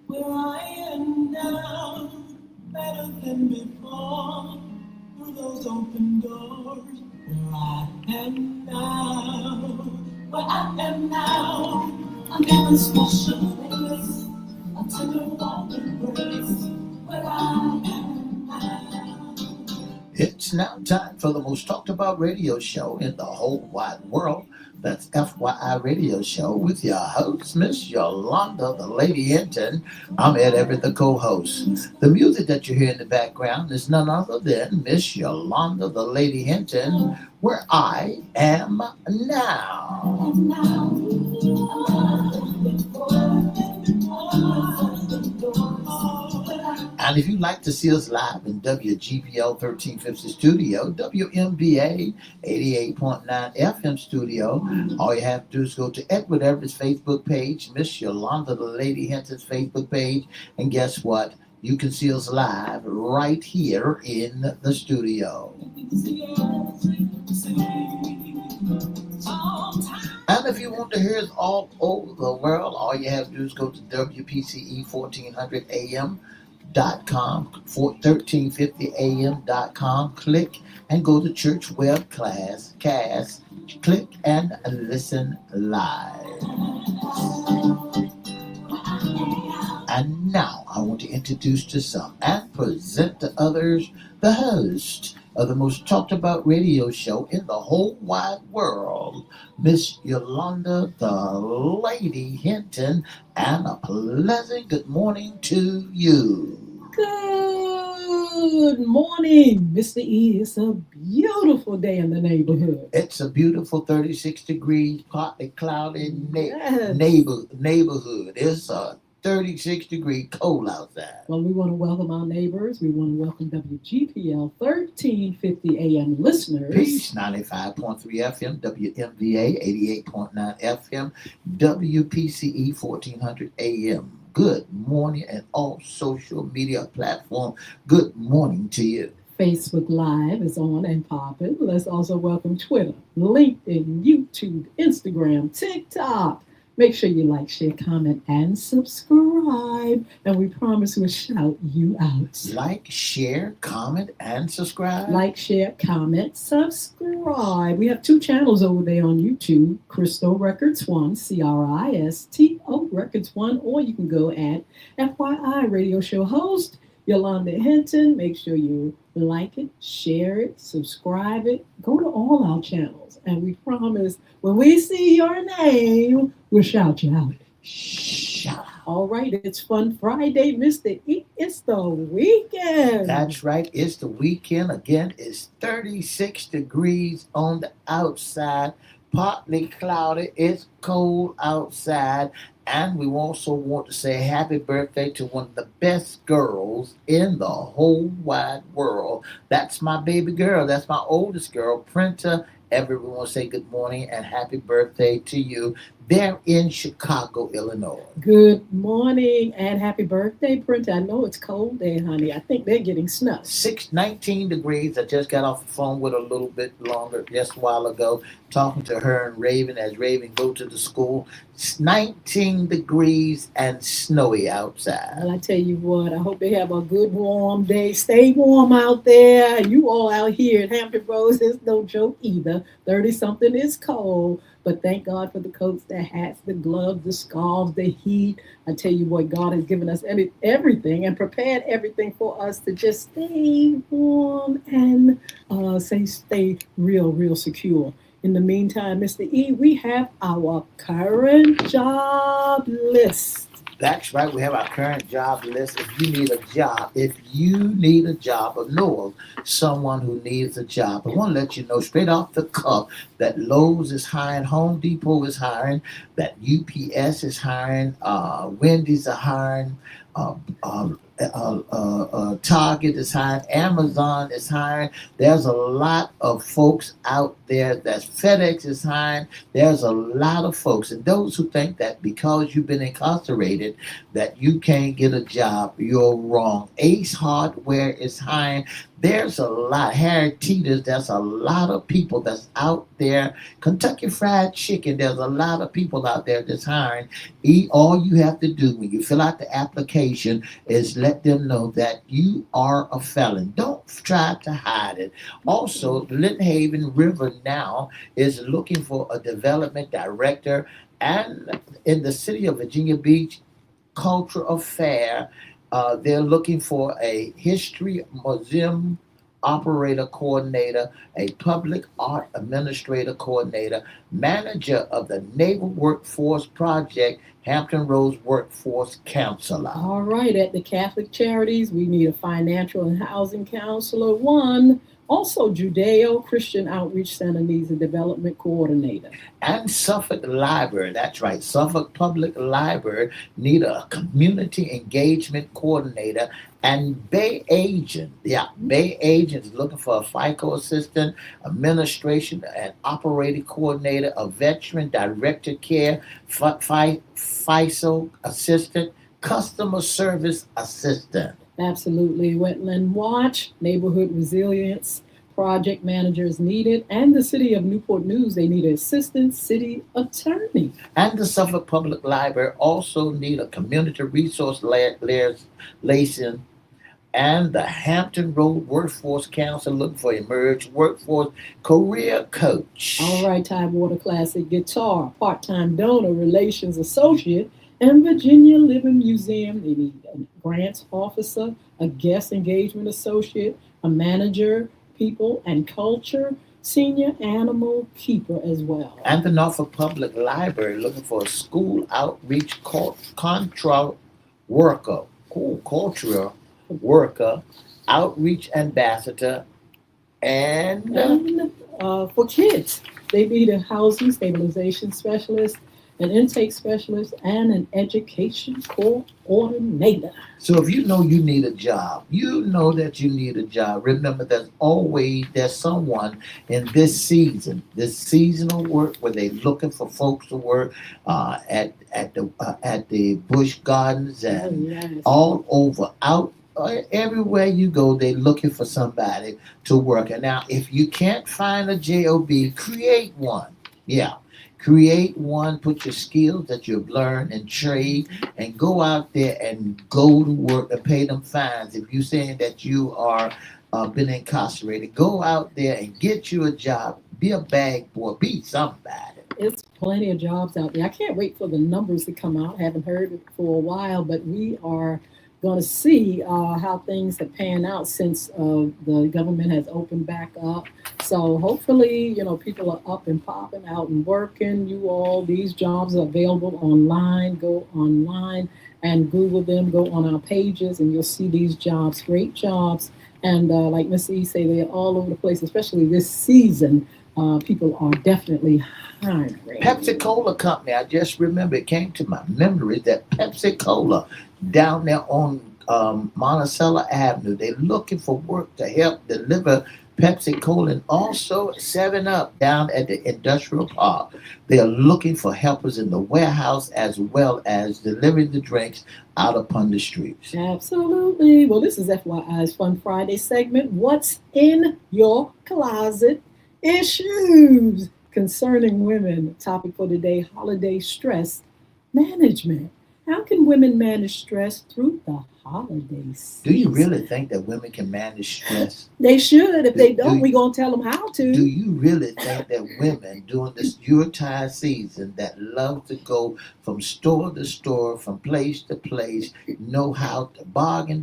Where I am now, better than before, through those open doors. Where I am now, where I am now, I'm in a special place, a tender warm embrace. Where I am now. It's now time for the most talked about radio show in the whole wide world. That's FYI Radio Show with your host, Miss Yolanda, the Lady Hinton. I'm Ed Everett, the co-host. The music that you hear in the background is none other than Miss Yolanda, the Lady Hinton, where I am now. And if you'd like to see us live in WGPL 1350 Studio, WMBA 88.9 FM Studio, all you have to do is go to Edward Everett's Facebook page, Miss Yolanda, the Lady Hinton's Facebook page, and guess what? You can see us live right here in the studio. And if you want to hear us all over the world, all you have to do is go to WPCE 1400 AM. .com, 1350am.com. Click and go to Church Web Cast. Click and listen live. And now I want to introduce to some and present to others the host of the most talked about radio show in the whole wide world, Miss Yolanda, the Lady Hinton, and a pleasant good morning to you. Good morning, Mr. E. It's a beautiful day in the neighborhood. It's a beautiful 36 degrees, partly cloudy neighborhood. It's a 36-degree cold outside. Well, we want to welcome our neighbors. We want to welcome WGPL 1350 AM listeners. Peace, 95.3 FM, WMVA 88.9 FM, WPCE 1400 AM. Good morning, and all social media platform. Good morning to you. Facebook Live is on and popping. Let's also welcome Twitter, LinkedIn, YouTube, Instagram, TikTok. Make sure you like, share, comment, and subscribe. And we promise we'll shout you out. Like, share, comment, and subscribe. Like, share, comment, subscribe. We have 2 channels over there on YouTube. Crystal Records 1, CRISTO Records 1. Or you can go at FYI Radio Show host Yolanda Hinton. Make sure you like it, share it, subscribe it. Go to all our channels. And we promise when we see your name, we'll shout you out. Shout out. All right, it's Fun Friday, Mr. E. It's the weekend. That's right. It's the weekend. Again, it's 36 degrees on the outside, partly cloudy. It's cold outside. And we also want to say happy birthday to one of the best girls in the whole wide world. That's my baby girl. That's my oldest girl, Printa. Everyone say good morning and happy birthday to you. They're in Chicago, Illinois. Good morning and happy birthday, Printa. I know it's cold there, honey. I think they're getting snow. 19 degrees. I just got off the phone with her a little bit longer just a while ago, talking to her and Raven as Raven go to the school. It's 19 degrees and snowy outside. Well, I tell you what, I hope they have a good warm day. Stay warm out there. You all out here at Hampton Roads, it's no joke either. 30-something is cold. But thank God for the coats, the hats, the gloves, the scarves, the heat. I tell you what, God has given us everything and prepared everything for us to just stay warm and stay real secure. In the meantime, Mr. E, we have our current job list. That's right. We have our current job list. If you need a job or know of someone who needs a job, I want to let you know straight off the cuff that Lowe's is hiring, Home Depot is hiring, that UPS is hiring, Wendy's are hiring, Target is hiring, Amazon is hiring. There's a lot of folks out there. That FedEx is hiring. There's a lot of folks, and those who think that because you've been incarcerated that you can't get a job, you're wrong. Ace Hardware is hiring. There's a lot. Harry Teeter's. There's a lot of people that's out there. Kentucky Fried Chicken. There's a lot of people out there that's hiring. All you have to do when you fill out the application is let them know that you are a felon. Don't try to hide it. Also, Lynnhaven Haven River now is looking for a development director, and in the city of Virginia Beach, cultural affair. They're looking for a history museum operator coordinator, a public art administrator coordinator, manager of the Naval Workforce Project, Hampton Roads Workforce Counselor. All right, at the Catholic Charities, we need a financial and housing counselor, one. Also, Judeo Christian Outreach Center needs a development coordinator. And Suffolk Library, that's right, Suffolk Public Library need a community engagement coordinator. And Bay Agent, yeah, Bay Agent is looking for a FICO assistant, administration and operating coordinator, a veteran director care, FISO assistant, customer service assistant. Absolutely. Wetland Watch, Neighborhood Resilience Project Manager is needed. And the City of Newport News, they need an Assistant City Attorney. And the Suffolk Public Library also need a community resource liaison, and the Hampton Road Workforce Council looking for emerged workforce career All coach. right, Tidewater Classic Guitar, part-time donor relations associate, and Virginia Living Museum. They need a grants officer, a guest engagement associate, a manager, people and culture, senior animal keeper as well. And the Norfolk Public Library looking for a school outreach control worker, cultural worker, outreach ambassador, and And for kids, they need a housing stabilization specialist, an intake specialist, and an education coordinator. so if you know you need a job, you know that you need a job. Remember, there's someone in this seasonal work where they're looking for folks to work at the Bush Gardens Oh, and yes. all over out. Everywhere you go, they're looking for somebody to work. And now, if you can't find a job, create one. Yeah, create one. Put your skills that you've learned and trade, and go out there and go to work and pay them fines. If you're saying that you are been incarcerated, go out there and get you a job. Be a bag boy. Be somebody. It's plenty of jobs out there. I can't wait for the numbers to come out. I haven't heard it for a while, but we are going to see how things have panned out since the government has opened back up. So hopefully, people are up and popping out and working. You all, these jobs are available online. Go online and Google them. Go on our pages, and you'll see these jobs. Great jobs. And like Miss E say, they're all over the place, especially this season. People are definitely hiring. Pepsi Cola Company. I just remember it came to my memory that Pepsi Cola down there on Monticello Avenue, they're looking for work to help deliver Pepsi Cola and also 7 Up down at the industrial park. They're looking for helpers in the warehouse as well as delivering the drinks out upon the streets. Absolutely. Well, this is FYI's Fun Friday segment. What's in your closet? Issues concerning women. Topic for today: holiday stress management. How can women manage stress through the holiday Do you season? really think that women can manage stress? They should. If Do, they don't, do, we're going to tell them how do to. you really think that women during this Yuletide season that love to go from store to store, from place to place, know how to bargain,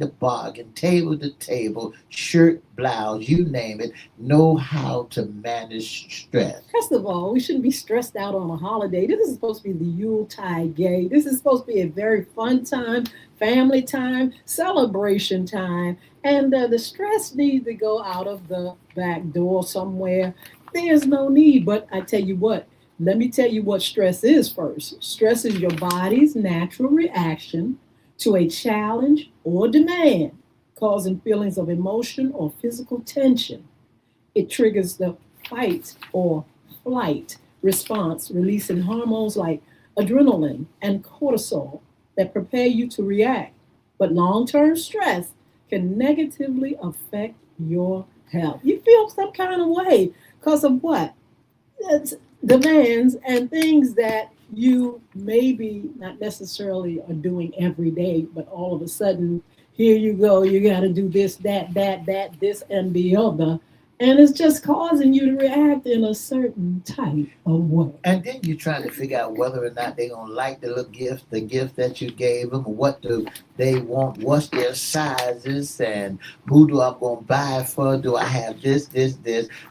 table to table, shirt, blouse, you name it, know how to manage stress? First of all, we shouldn't be stressed out on a holiday. This is supposed to be the Yuletide gay. This is supposed to be a very fun time, family time, celebration time. And the stress needs to go out of the back door somewhere. There's no need. But I tell you what, let me tell you what stress is first. Stress is your body's natural reaction to a challenge or demand, causing feelings of emotion or physical tension. It triggers the fight or flight response, releasing hormones like adrenaline and cortisol that prepare you to react. But long term stress can negatively affect your health. You feel some kind of way because of what? It's demands and things that you maybe not necessarily are doing every day, but all of a sudden, here you go, you got to do this, that, this, and the other. And it's just causing you to react in a certain type of way. And then you're trying to figure out whether or not they're gonna like the gift that you gave them, or what do they want, what's their sizes, and who do I gonna buy it for? Do I have this?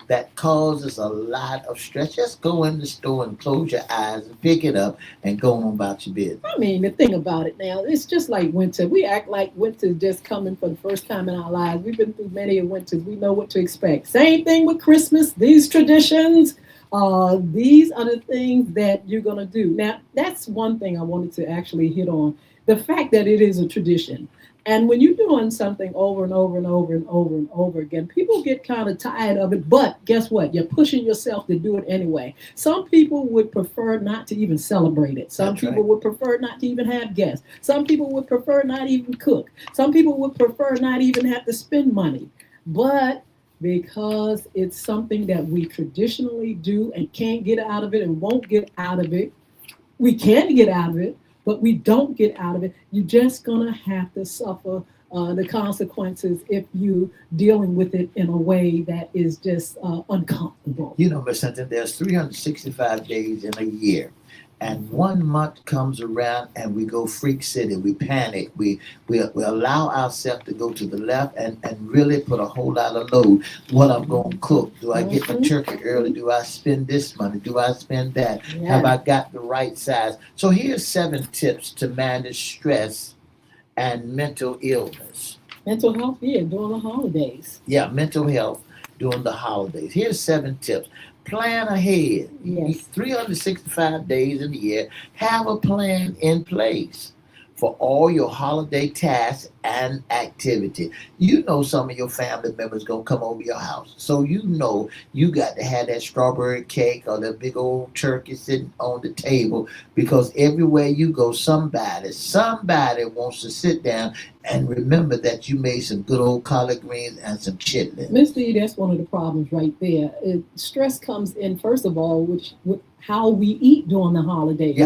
That causes a lot of stress. Just go in the store and close your eyes and pick it up and go on about your business. I mean, the thing about it now, it's just like winter. We act like winter just coming for the first time in our lives. We've been through many winters. We know what to expect. Same thing with Christmas. These traditions, these are the things that you're going to do. Now, that's one thing I wanted to actually hit on. The fact that it is a tradition. And when you're doing something over and over and over and over and over again, people get kind of tired of it. But guess what? You're pushing yourself to do it anyway. Some people would prefer not to even celebrate it. Some That's people right. would prefer not to even have guests. Some people would prefer not even cook. Some people would prefer not even have to spend money. But because it's something that we traditionally do and can't get out of it and won't get out of it, we can get out of it, but we don't get out of it. You're just gonna have to suffer the consequences if you dealing with it in a way that is just uncomfortable. You know, Miss Hinton, there's 365 days in a year. And 1 month comes around and we go freak city. We panic. We allow ourselves to go to the left and really put a whole lot of load. What I'm going to cook. Do I get my Mhm. turkey early? Do I spend this money? Do I spend that? Have Yeah. I got the right size? So here's 7 tips to manage stress and mental illness. Mental health, yeah, during the holidays. Yeah, mental health during the holidays. Here's 7 tips. Plan ahead. Yes. 365 days in the year. Have a plan in place for all your holiday tasks and activity. You know some of your family members gonna come over your house. So you know you got to have that strawberry cake or the big old turkey sitting on the table, because everywhere you go, somebody wants to sit down and remember that you made some good old collard greens and some chitlins. Mr. E, that's one of the problems right there. Stress comes in, first of all, which with how we eat during the holidays.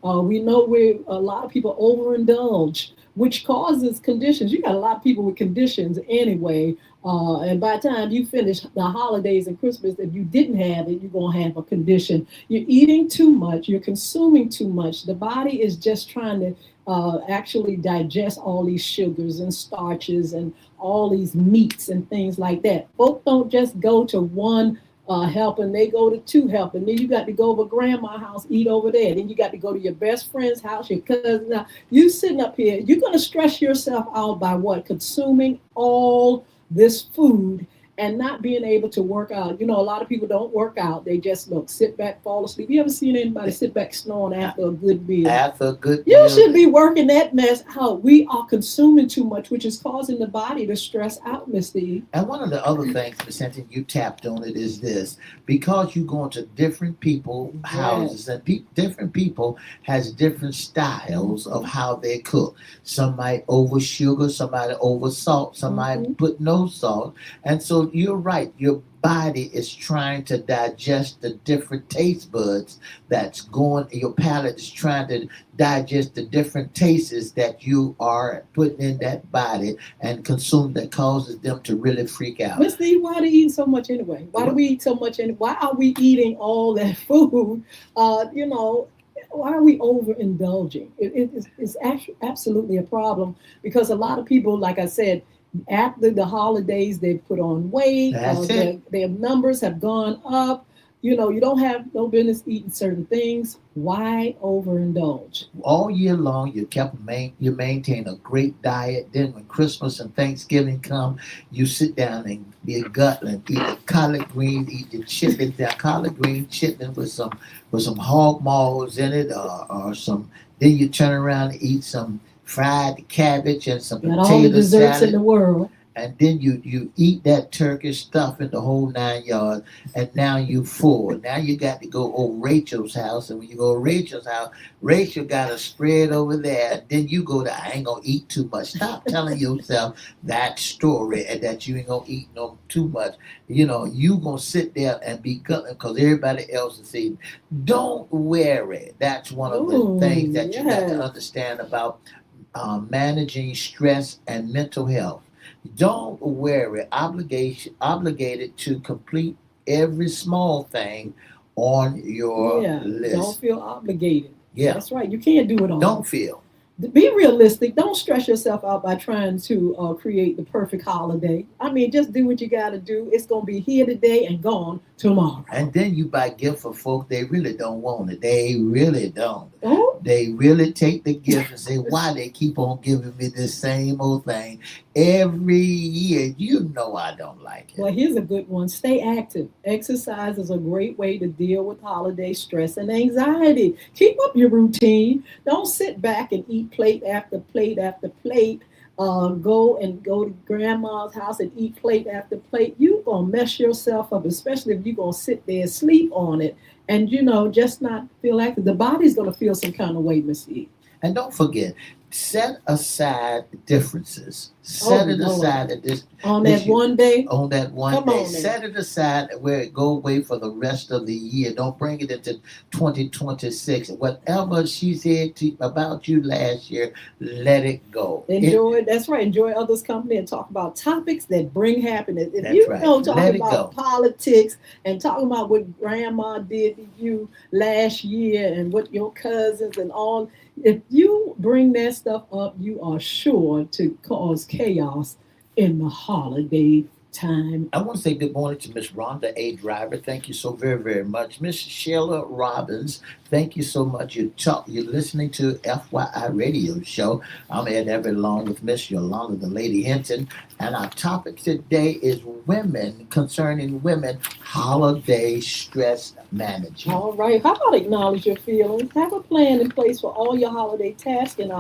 Yeah. We know we a lot of people overindulge, which causes conditions. You got a lot of people with conditions anyway. And by the time you finish the holidays and Christmas, if you didn't have it, you're going to have a condition. You're eating too much, you're consuming too much. The body is just trying to actually digest all these sugars and starches and all these meats and things like that. Folks don't just go to one helping, they go to two helping. Then you got to go over grandma's house, eat over there. Then you got to go to your best friend's house, your cousin's house. You sitting up here, you're going to stress yourself out by what? Consuming all this food and not being able to work out. You know, a lot of people don't work out. They just look, sit back, fall asleep. You ever seen anybody sit back snoring after a good meal? After a good You meal. should be working that mess out. We are consuming too much, which is causing the body to stress out, Mr. E. And one of the other things, Miss Hinton, you tapped on it, is this: because you go into different people houses, and different people has different styles of how they cook. Some might over sugar, somebody over salt, somebody put no salt. And so you're right, your body is trying to digest the different taste buds that's going, your palate is trying to digest the different tastes that you are putting in that body and consume, that causes them to really freak out. Mr. E, why do you eat so much anyway? Why do we eat so much anyway? Why are we eating all that food? You know, why are we overindulging? It's actually absolutely a problem because a lot of people, like I said, after the holidays, they put on weight. That's it. Their numbers have gone up. You know, you don't have no business eating certain things. Why overindulge? All year long, you maintain a great diet. Then when Christmas and Thanksgiving come, you sit down and be a gutling, eat the collard greens, eat the chitlins, that collard green chitlin with some hog maws in it, or some. Then you turn around and eat some fried cabbage and some Got all the potato desserts in the salad, world. and then you eat that turkey stuff in the whole 9 yards, and now you full. Now you got to go over Rachel's house, and when you go to Rachel's house, Rachel got a spread over there. And then you go to, I ain't gonna eat too much. Stop telling yourself that story and that you ain't gonna eat no too much. You gonna sit there and be gutted because everybody else is eating. Don't worry. That's one of the things Oh, that you got to yeah. understand about managing stress and mental health. Don't worry, obligated to complete every small thing on your Yeah. Don't list. feel obligated. Yeah, That's right. You can't do it don't all. feel. Be realistic. Don't stress yourself out by trying to create the perfect holiday. I mean, just do what you got to do. It's going to be here today and gone tomorrow. And then you buy gift for folk they really don't want it. They really don't. Oh, They really take the gift and say, why they keep on giving me this same old thing every year? You know I don't like it. well, here's a good one. Stay active. Exercise is a great way to deal with holiday stress and anxiety. Keep up your routine. Don't sit back and eat plate after plate after plate. Go to grandma's house and eat plate after plate. You gonna mess yourself up, especially if you gonna sit there and sleep on it, and just not feel active. The body's gonna feel some kind of way, Miss E. And don't forget, set aside differences. Oh Set it Lord, aside at on this that year. one day, On that one come day. on now. Set it aside where it go away for the rest of the year. Don't bring it into 2026. Whatever she said about you last year, let it go. Enjoy, that's right. Enjoy others' company and talk about topics that bring happiness. If That's you right. know Let talking it about go. politics and talking about what grandma did to you last year and what your cousins and all, if you bring that stuff up, you are sure to cause chaos in the holiday time. I want to say good morning to Miss Rhonda A. Driver. Thank you so very, very much. Miss Sheila Robbins, thank you so much. You're listening to FYI Radio Show. I'm Ed Everett along with Miss Yolanda, the Lady Hinton. And our topic today is women, concerning women, holiday stress management. All right. How about acknowledge your feelings? Have a plan in place for all your holiday tasks and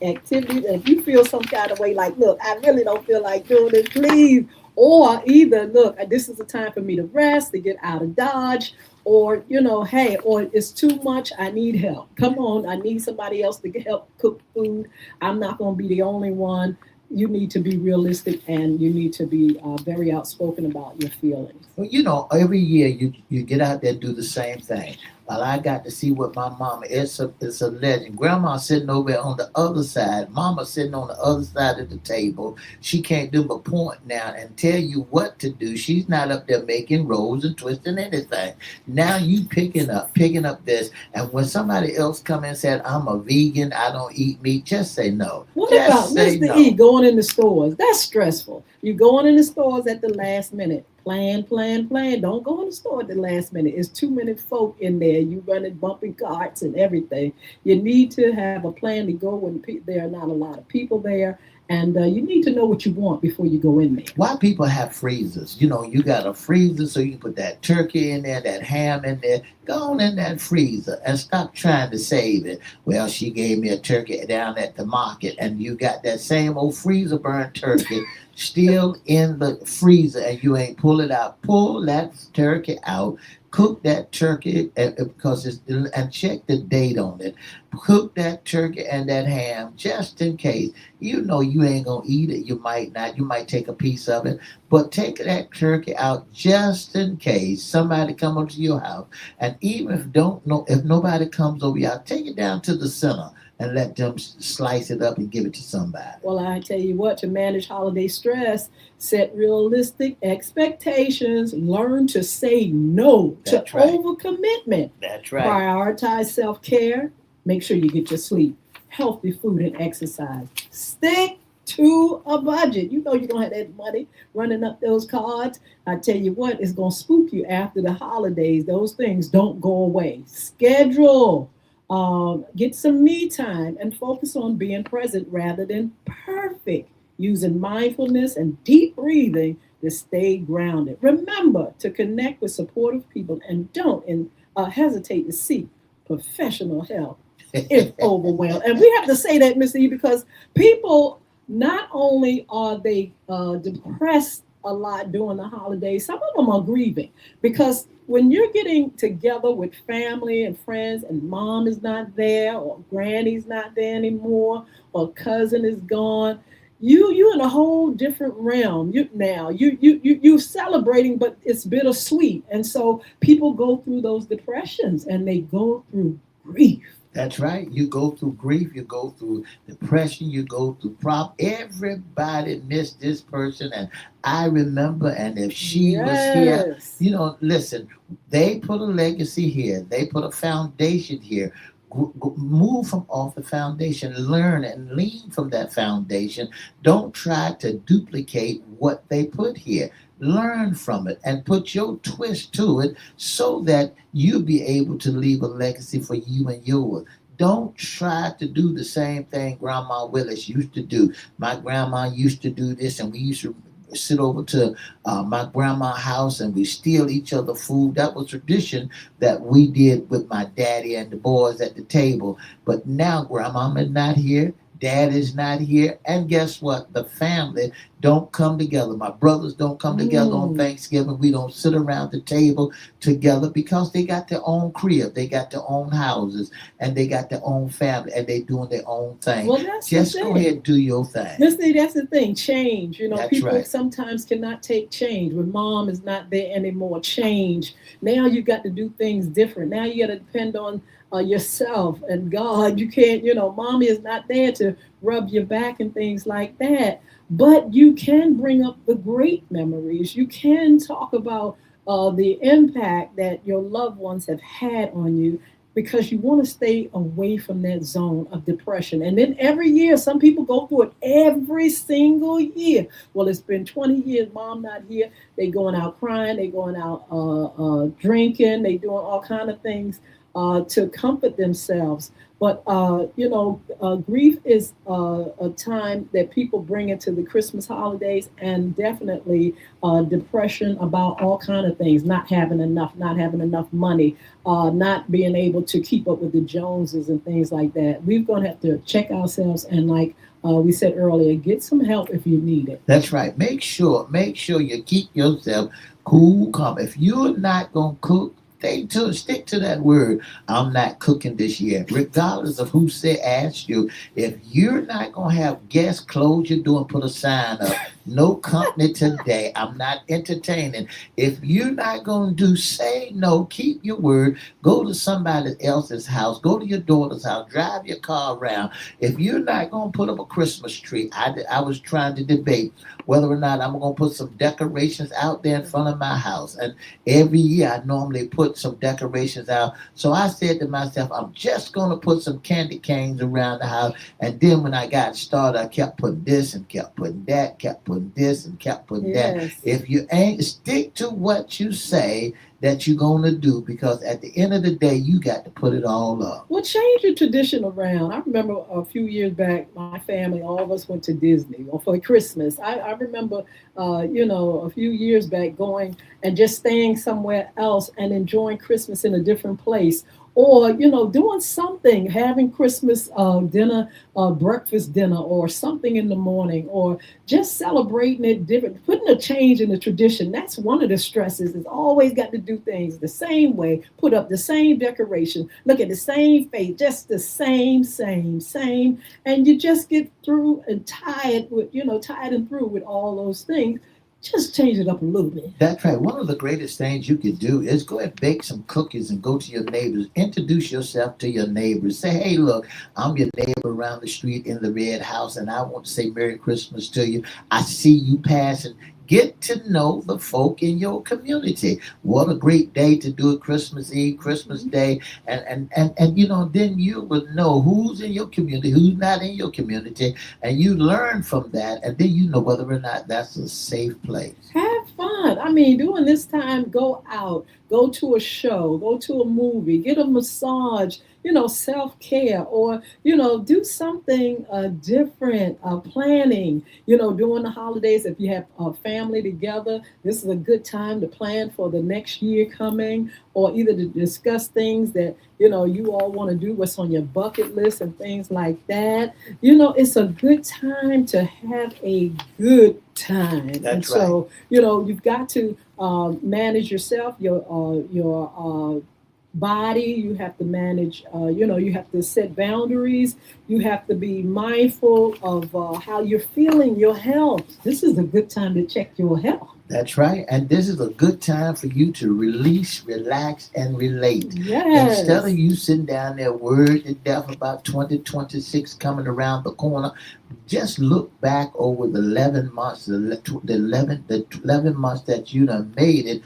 activities. And if you feel some kind of way, like, look, I really don't feel like doing this, please. Or either, look, this is the time for me to rest, to get out of Dodge. Or, hey, or it's too much, I need help. Come on, I need somebody else to help cook food. I'm not going to be the only one. You need to be realistic and you need to be very outspoken about your feelings. Well, every year you get out there and do the same thing. Well, I got to see what my mama it's a legend. Grandma sitting over there on the other side, mama sitting on the other side of the table. She can't do but point now and tell you what to do. She's not up there making rolls and twisting anything. Now you picking up this, and when somebody else come and said, I'm a vegan, I don't eat meat, just say no. What about Just say Mr. E no. going in the stores? That's stressful. You going in the stores at the last minute. Plan, plan, plan. Don't go in the store at the last minute. It's too many folk in there. You running bumping carts and everything. You need to have a plan to go when there are not a lot of people there. And you need to know what you want before you go in there. Why people have freezers? You got a freezer so you can put that turkey in there, that ham in there. Go on in that freezer and stop trying to save it. Well, she gave me a turkey down at the market, and you got that same old freezer burnt turkey still in the freezer, and you ain't pull it out. Pull that turkey out. Cook that turkey because and check the date on it. Cook that turkey and that ham just in case. You ain't gonna eat it. You might not. You might take a piece of it, but take that turkey out just in case somebody come up to your house. And even if nobody comes over your house, take it down to the center and let them slice it up and give it to somebody. Well, I tell you what, to manage holiday stress, set realistic expectations, learn to say no to That's right. overcommitment, That's right. prioritize self care, make sure you get your sleep, healthy food, and exercise. Stick to a budget. You know you're going to have that money running up those cards. I tell you what, it's going to spook you after the holidays. Those things don't go away. Schedule. Get some me time and focus on being present rather than perfect, using mindfulness and deep breathing to stay grounded. Remember to connect with supportive people and don't hesitate to seek professional help. if overwhelmed. And we have to say that, Mr. E, because people, not only are they depressed a lot during the holidays, some of them are grieving because when you're getting together with family and friends and mom is not there or granny's not there anymore or cousin is gone, you in a whole different realm. You celebrating, but it's bittersweet. And so people go through those depressions and they go through grief. That's right. You go through grief, you go through depression, you go through everybody missed this person, and I remember. And if she was here, Yes. listen, they put a legacy here. They put a foundation here. Move from off the foundation, learn and lean from that foundation. Don't try to duplicate what they put here. Learn from it and put your twist to it so that you'll be able to leave a legacy for you and yours. Don't try to do the same thing Grandma Willis used to do. My grandma used to do this, and we used to sit over to my grandma's house and we steal each other food. That was tradition that we did with my daddy and the boys at the table. But now grandmama is not here. Dad is not here. And guess what? The family don't come together. My brothers don't come together on Mm. Thanksgiving. We don't sit around the table together because they got their own crib. They got their own houses and they got their own family and they doing their own thing. Well, that's the Just go thing. ahead and do your thing. Listen, that's the thing. Change. That's People right. sometimes cannot take change. When mom is not there anymore, change. Now you got to do things different. Now you got to depend on yourself and God. You can't, mommy is not there to rub your back and things like that. But you can bring up the great memories. You can talk about the impact that your loved ones have had on you because you want to stay away from that zone of depression. And then every year, some people go through it every single year. Well, it's been 20 years, mom not here. They going out crying, they going out drinking, they doing all kind of things to comfort themselves. But grief is a time that people bring into the Christmas holidays, and definitely depression about all kind of things, not having enough money, not being able to keep up with the Joneses and things like that. We're going to have to check ourselves and, like we said earlier, get some help if you need it. That's right. Make sure you keep yourself cool, calm. If you're not gonna cook, stick to that word. I'm not cooking this year, regardless of who asked you. If you're not gonna have guests, close your door and put a sign up. No company today. I'm not entertaining. If you're not gonna do, say no. Keep your word. Go to somebody else's house. Go to your daughter's house. Drive your car around. If you're not gonna put up a Christmas tree, I was trying to debate whether or not I'm gonna put some decorations out there in front of my house. And every year I normally put some decorations out. So I said to myself, I'm just going to put some candy canes around the house. And then when I got started, I kept putting this and kept putting that, kept putting this and kept putting that. Yes. If you ain't, stick to what you say that you're going to do, because at the end of the day, you got to put it all up. Well, change your tradition around. I remember a few years back, my family, all of us went to Disney or for Christmas. I remember, a few years back going and just staying somewhere else and enjoying Christmas in a different place. Or, doing something, having Christmas dinner, breakfast dinner, or something in the morning, or just celebrating it different, putting a change in the tradition. That's one of the stresses. It's always got to do things the same way, put up the same decoration, look at the same face, just the same. And you just get through and tired and through with all those things. Just change it up a little bit. That's right. One of the greatest things you could do is go and bake some cookies and go to your neighbors. Introduce yourself to your neighbors. Say, hey, look, I'm your neighbor around the street in the red house, and I want to say Merry Christmas to you. I see you passing. Get to know the folk in your community. What a great day to do it, Christmas Eve, Christmas Day. And then you would know who's in your community, who's not in your community, and you learn from that, and then you know whether or not that's a safe place. Have fun. I mean, during this time, go out, go to a show, go to a movie, get a massage, self-care, or do something different, planning, during the holidays. If you have a family together, this is a good time to plan for the next year coming, or either to discuss things that you all want to do, what's on your bucket list and things like that. It's a good time to have a good time. And That's right. so you've got to manage yourself, your body. You have to manage, you have to set boundaries. You have to be mindful of how you're feeling, your health. This is a good time to check your health. That's right. And this is a good time for you to release, relax, and relate. Instead Yes. of you sitting down there worried to death about 2026 coming around the corner, just look back over the 11 months, the 11 months that you done made it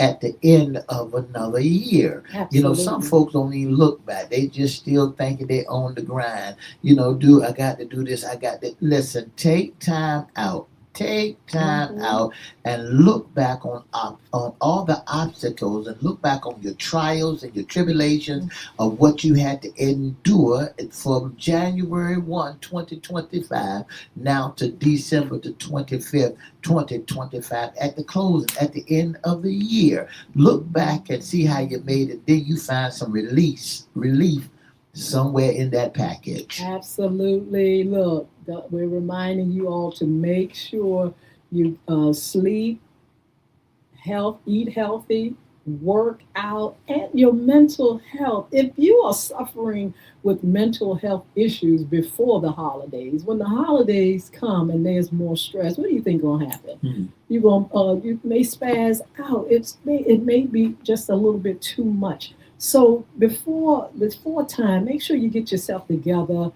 at the end of another year. Some Absolutely. folks don't even look back. They just still thinking they on the grind. I got to do this. I got to listen. Take time out. Take time Hmm. out and look back on all the obstacles and look back on your trials and your tribulations of what you had to endure from January 1, 2025, now to December the 25th, 2025, at the closing, at the end of the year. Look back and see how you made it. Then you find some relief somewhere in that package. Absolutely. Look, we're reminding you all to make sure you sleep, eat healthy, work out, and your mental health. If you are suffering with mental health issues before the holidays, when the holidays come and there's more stress, what do you think gonna happen? Hmm. You may spaz out. It may be just a little bit too much. So before time, make sure you get yourself together.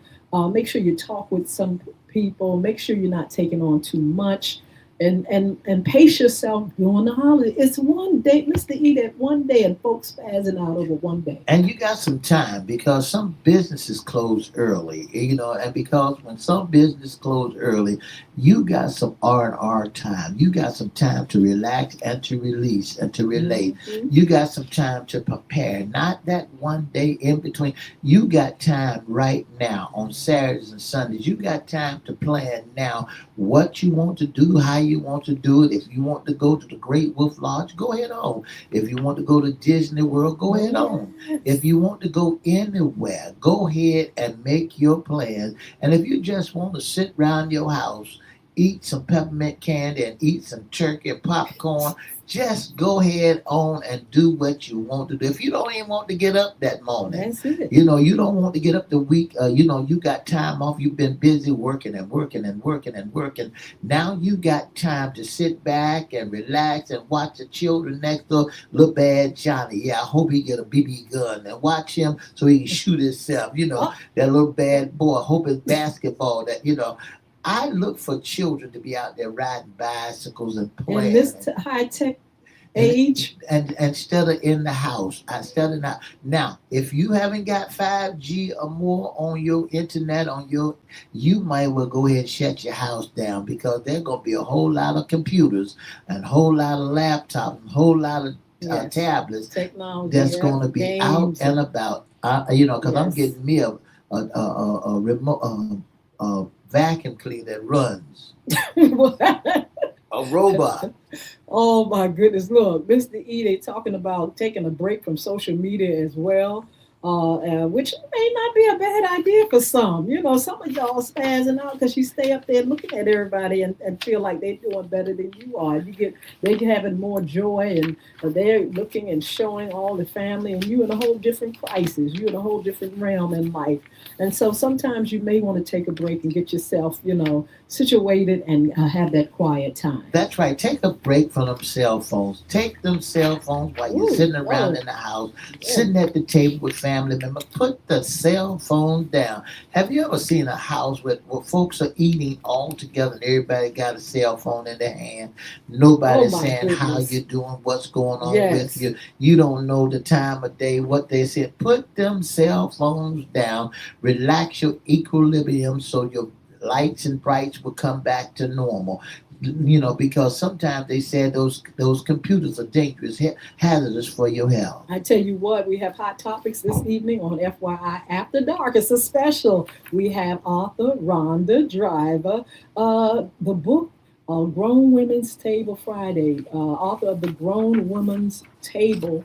Make sure you talk with some people. Make sure you're not taking on too much, and pace yourself during the holiday. It's one day, Mr. Eat at one day, and folks spazzing out over one day. And you got some time because some businesses close early, and because when some business close early, you got some R&R time. You got some time to relax and to release and to relate. Hmm. You got some time to prepare. Not that one day in between. You got time right now on Saturdays and Sundays. You got time to plan now what you want to do, how you want to do it. If you want to go to the Great Wolf Lodge, go ahead on. If you want to go to Disney World, go ahead on. Yes. If you want to go anywhere, go ahead and make your plans. And if you just want to sit around your house, eat some peppermint candy and eat some turkey and popcorn, just go ahead on and do what you want to do. If you don't even want to get up that morning, That's it. you don't want to get up the week, you got time off. You've been busy working and working and working and working. Now you got time to sit back and relax and watch the children next door. Little bad Johnny, yeah, I hope he get a BB gun and watch him so he can shoot himself. Oh, That little bad boy. I hope it's basketball. I look for children to be out there riding bicycles and in this playing high tech and age. and instead of in the house, instead of not. Now, if you haven't got 5G or more on your internet, you might well go ahead and shut your house down because there's gonna be a whole lot of computers and a whole lot of laptops and a whole lot of Yes. tablets Technology, that's yeah, gonna be out games, and and about. Because I'm yes. getting me a remote vacuum cleaner that runs a robot. Oh my goodness! Look, Mr. E, they talking about taking a break from social media as well, which may not be a bad idea for some. Some of y'all spazzing out because you stay up there looking at everybody and feel like they're doing better than you are. They having more joy, and they're looking and showing all the family, and you in a whole different crisis. You in a whole different realm in life, and so sometimes you may want to take a break and get yourself, situated and have that quiet time. That's right. Take a break from them cell phones. Take them cell phones while you're Ooh, sitting around oh, in the house, yeah. sitting at the table with family members. Put the cell phone down. Have you ever seen a house where folks are eating all together and everybody got a cell phone in their hand? Oh Nobody's my saying how you goodness. doing, what's going on with Yes. you. You don't know the time of day, what they said. Put them cell phones down. Relax your equilibrium so your lights and brights will come back to normal. because sometimes they said those computers are dangerous, hazardous for your health. I tell you what, we have hot topics this evening on FYI After Dark. It's a special. We have author Rhonda Driver, the book Grown Women's Table Friday, author of the Grown Women's Table.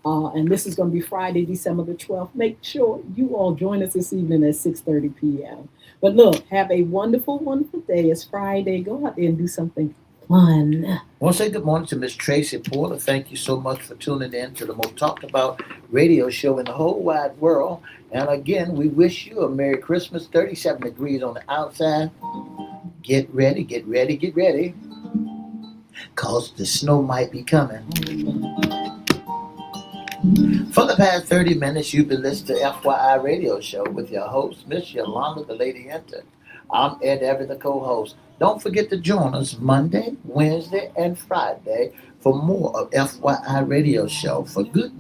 And this is going to be Friday, December the 12th. Make sure you all join us this evening at 6:30 p.m. But look, have a wonderful, wonderful day. It's Friday. Go out there and do something fun. I want to say good morning to Miss Tracy Porter. Thank you so much for tuning in to the most talked about radio show in the whole wide world. And again, we wish you a Merry Christmas. 37 degrees on the outside. Get ready, get ready, get ready. Because the snow might be coming. For the past 30 minutes, you've been listening to FYI Radio Show with your host, Miss Yolanda, the Lady Hinton. I'm Ed Everett, the co-host. Don't forget to join us Monday, Wednesday, and Friday for more of FYI Radio Show, for good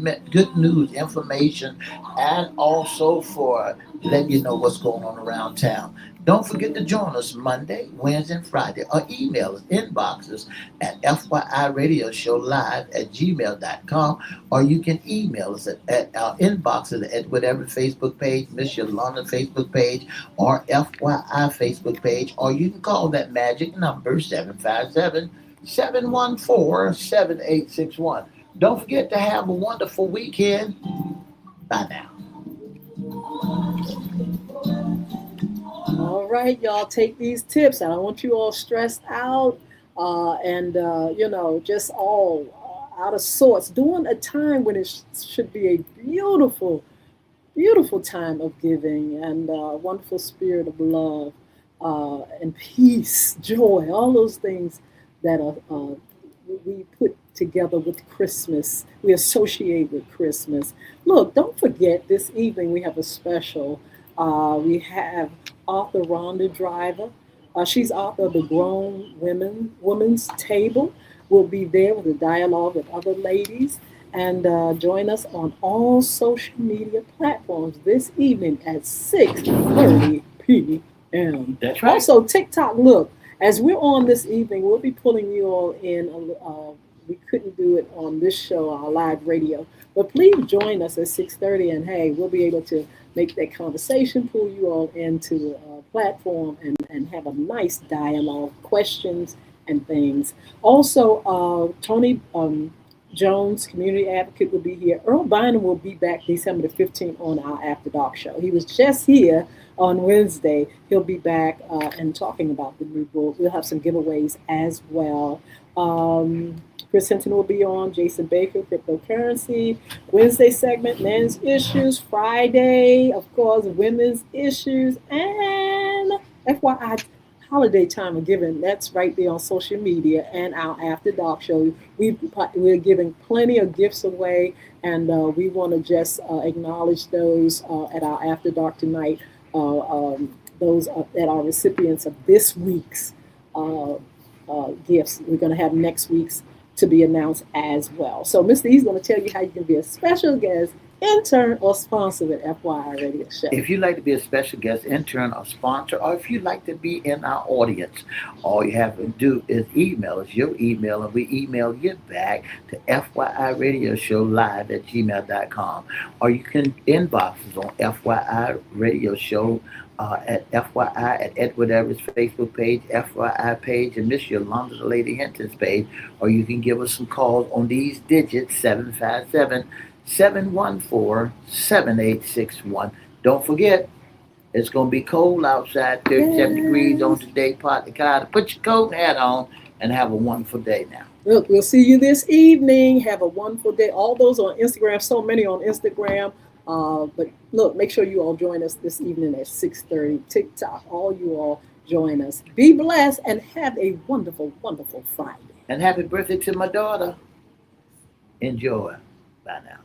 news, information, and also for letting you know what's going on around town. Don't forget to join us Monday, Wednesday, and Friday, or email us inboxes at FYIRadiosHowLive@gmail.com, or you can email us at our inboxes at whatever Facebook page, Miss Yolanda Facebook page, or FYI Facebook page, or you can call that magic number 757-714-7861. Don't forget to have a wonderful weekend. Bye now. All right, y'all, take these tips. I don't want you all stressed out and just all out of sorts. During a time when it should be a beautiful, beautiful time of giving and wonderful spirit of love and peace, joy, all those things that we put together with Christmas, we associate with Christmas. Look, don't forget this evening we have a special. We have author Rhonda Driver. She's author of the Grown Women's Table. We'll be there with a dialogue with other ladies. And join us on all social media platforms this evening at 6:30 p.m. That's right. Also, TikTok, look, as we're on this evening, we'll be pulling you all in. We couldn't do it on this show, our live radio. But please join us at 6:30, and hey, we'll be able to make that conversation, pull you all into a platform and have a nice dialogue, questions and things. Also, Tony Jones, community advocate, will be here. Earl Bynum will be back December the 15th on our After Dark show. He was just here on Wednesday. He'll be back and talking about the new book. We'll have some giveaways as well. Chris Hinton will be on, Jason Baker, cryptocurrency. Wednesday segment, men's issues. Friday, of course, women's issues. And FYI, holiday time of giving. That's right there on social media and our After Dark show. We're giving plenty of gifts away, and we want to just acknowledge those at our After Dark tonight, those that are recipients of this week's gifts. We're going to have next week's to be announced as well. So Mr. E's going to tell you how you can be a special guest, intern, or sponsor at FYI Radio Show. If you'd like to be a special guest, intern, or sponsor, or if you'd like to be in our audience, all you have to do is email us your email, and we email you back to FYIRadiosHowLive@gmail.com. Or you can inbox us on FYI Radio Show at FYI at Whatever's Facebook page, FYI page, and Miss Yolanda the Lady Hinton's page. Or you can give us some calls on these digits, 757-714-7861. Don't forget, it's going to be cold outside, 37 degrees on today, part the car. Put your coat and hat on and have a wonderful day now. Look, we'll see you this evening. Have a wonderful day. All those on Instagram, so many on Instagram. But look, make sure you all join us this evening at 6:30. TikTok, all you all join us. Be blessed and have a wonderful, wonderful Friday. And happy birthday to my daughter. Enjoy. Bye now.